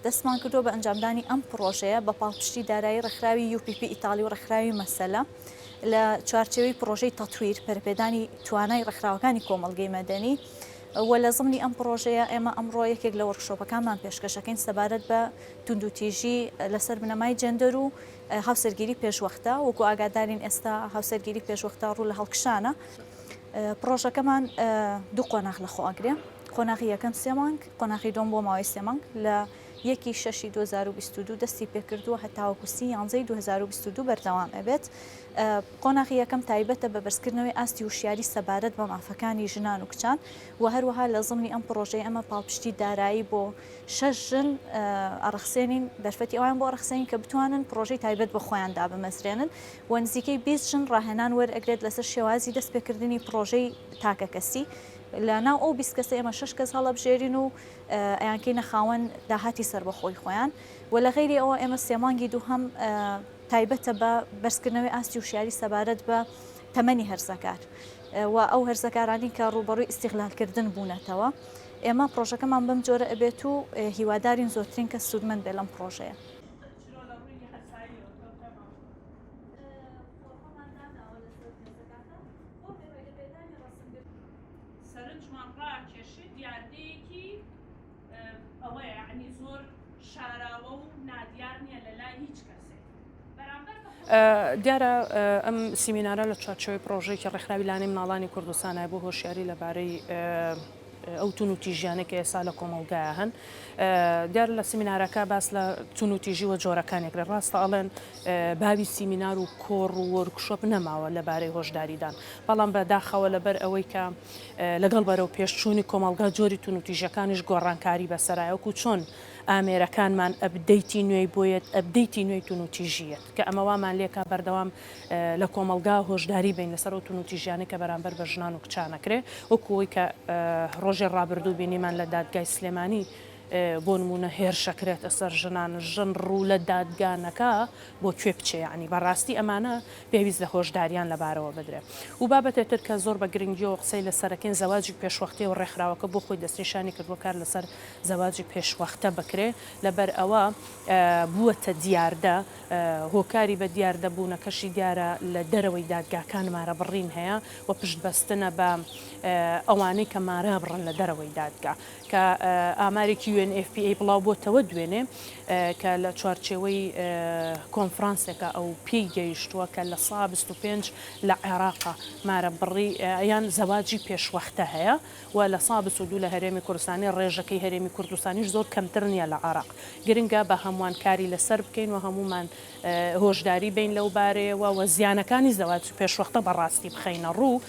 دەستمان کردو بە ئەنجامدانی ئەم پرۆژەیە بە پاڵپشتی دارایی ڕێکخراوی UPP ئیتالی و ڕێکخراوی مەسەلە لە چوارچێوەی پرۆژەی تەتویر پەرپێدانی توانای ڕێکخراوەکانی کۆمەڵگەی مەدەنی و لە زمانی ئەم پرۆژەیە ئێمە ئەمڕۆ یەکێک لە وەرکشۆپەکانمان پێشکەشەکەین سەبارەت بە توندوتیژی لەسەر بنەمای جێندەر و هاوسەرگیری پێشوەختە وەکو ئاگادارین ئێستا هاوسەرگیری پێشوەختە ڕوو لە هەڵکشانە. پرۆژەکەمان دوو قۆناغ لەخۆ ئەگرێ، قۆناغی یەکەم 3 مانگ، قۆناغی دوم بۆ ماوەی 3 مانگ لە 1/6/2022 دەستی پێکردووە هەتاوەکو 30/11/2022 بەردەوام ئەبێت. قۆناغی یەکەم تایبەتە بە بەرزکردنەوەی ئاستی وشیاری سەبارەت بە مافەکانی ژنان و کچان و هەروەها لە زمانی ئەم پرۆژەی ئەمە پاڵپشتی دارایی بۆ 6 ژن ئەڕەخسێنین دەرفەتی ئەوان بۆ ڕەخسێنین کە بتوانن پرۆژەی تایبەت بە خۆیاندا بمەزرێنن و نزیکەی 20 ژن ڕاهێنان وەرئەگرێت لەسەر شێوازی دەست پێکردنی پرۆژەی تاکە کەسی. لە ناو ئەو 20 کەسە ئێمە 6 کەس هەڵەبژێرین و ئەیانکەینە خاوەن داهاتی سەربەخۆی خۆیان و لە غەیری ئەوە ئێمە 3 مانگی دووهەم تایبەتە بە بەرزکردنەوەی ئاستی وشیاری سەبارەت بە تەمەنی هەرزەکار و ئەو هەرزەکارانی کە ڕوبەڕووی ئیستیغلالکردن بوونەتەوە. ئێمە پرۆژەکەمان بەم جۆرە ئەبێت و هیوادارین زۆرترین کەس سوودمەند بێ لەم پرۆژەیە. سەرنجمان ڕاکێشێت دیاردەیەکی ئەوەیە یعنی زۆر شاراوە و نادیار نییە لە لای هیچ کەسێک. دیارە ئەم سیمینارە لە چوارچێوەی پرۆژەیەکی ڕێکخراوی لانەی مناڵانی کوردستانە بۆ هۆشیاری لەبارەی ئەو تونوتیژیانە کە ئێستا لە کۆمەڵگایە هەن. دیار لە سیمینارەکە باس لە تونوتیژی وە جۆرەکانێکرێ ڕاستە ئەڵێن باوی سیمینار و کۆڕ و وەرکشۆپ نەماوە لەبارەی هۆشداریدان، بەڵام بەداخەوە لەبەر ئەوەی کە لەگەڵ بەرەو پێشچوونی کۆمەڵگا جۆری تونوتیژەکانیش گۆڕانکاری بەسەرایەوەکو چۆن ئامێرەکانمان ئەبدەیتی نوێی بۆیەت ئەبدەیتی نوێی تونوتیژیەت کە ئەمەوامان لێکا بەردەوام لە کۆمەڵگا هۆشداری بین لەسەر و تونوتیژیانە کە بەرامبەر بە ژنان و کچانەکرێ وەکوەوەی کە ڕۆژێ ڕابردوو بینیمان لە دادگای سلێمانی بۆ نمونە هێرشەکرێتە سەر ژنان ژن ڕوو لە دادگانەکە بۆ کوێ بچێ ینی بەڕاستی ئەمانە پێویست لە هۆشداریان لەبارەوە بدرێ و بابەتێتر کە زۆر بە گرنگیەوە قسەی لەسەرەکەین زەواجی پێشوەختی و ڕێکخراوەکە بۆ خۆی دەستنیشانی کردووە کار لەسەر زەواجی پێشوەختە بکرێ لەبەر ئەوە بووەتە دیاردە هۆکاری بە دیاردەبوونەکەشی دیارە لە دەرەوەی دادگاکان مارە بڕین هەیە و پشتبەستنە بە ئەوانەی کە مارە بڕن لە دەرەوەی دادگا کە ئامارێکی UNFPA بڵاو بۆتەوە دوێنێ کە لە چوارچێوەی کۆنفرانسێکە ئەو پێی گەیشتووە کە لە 125 لە عێراقا مارە بڕی یان زەواجی پێشوەختە هەیە و لە 122 لە هەرێمی کوردستانی ڕێژەکەی هەرێمی کوردستانیش زۆر کەمتر نییە لە عێراق. گرنگە بە هەمووان کاری لەسەر بکەین و هەمومان هۆشداری بین لەو بارەیەوە و زیانەکانی زەواج پێشوەختە بەڕاستی بخەینە ڕوو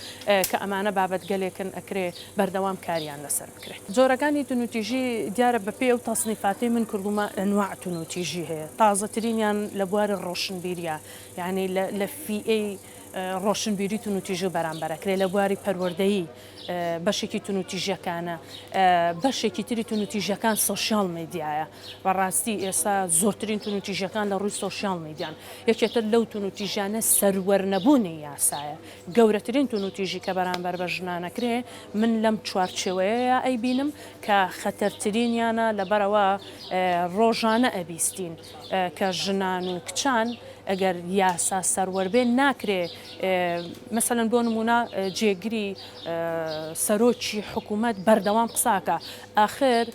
کە ئەمانە بابەت گەلێکن ئەکرێ بەردەوام کاریان لەسەر بکرێت. جۆرەکانی تونوتیژی دیارە بەپێ ئەو تەصنیفاتی من کردومە ئەنواع تونوتیژی هەیە تازەترینیان لە بواری ڕۆشنبیریە یعنی لە FA ڕۆشنبیری تونوتیژی بەرامبەرەکرێ لە بواری پەروەردەیی بەشێکی تونوتیژیەکانە بەشێکی تری تونوتیژیەکان سۆشیال میدیایە بەڕاستی ئێستا زۆرترین تونوتیژیەکان لە ڕووی سۆشیال میدیان یەکێتر لەو تونوتیژیانە سەروەرنەبوونی یاسایە گەورەترین تونوتیژی کە بەرامبەر بە ژنانەکرێ من لەم چوارچێوەیە ئەیبینم کە خەتەرترینیانە لەبەرەوە ڕۆژانە ئەبیستین کە ژنان و کچان ئەگەر یاسا سەروەربێ ناکرێ مەسەلەن بۆ نمونە جێگیری سەرۆکی حکوومەت بەردەوام قساکە ئاخر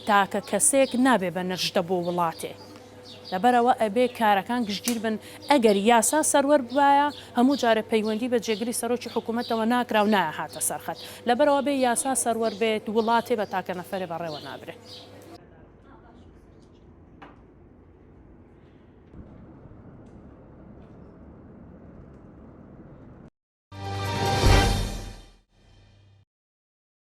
تاکە کەسێک نابێ بە نەژدە بۆ وڵاتێ لەبەرەوە ئەبێ کارەکان گشتگیر بن ئەگەر یاسا سەروەر بواە هەموو جارە پەیوەندی بە جێگیری سەرۆکی حکوومەتەوە ناکرا و نایە هاتە سەرخەت لەبەرەوە بێ یاسا سەروەر بێت وڵاتێ بە تاکە نەفەرێ بەڕێوە نابرێت.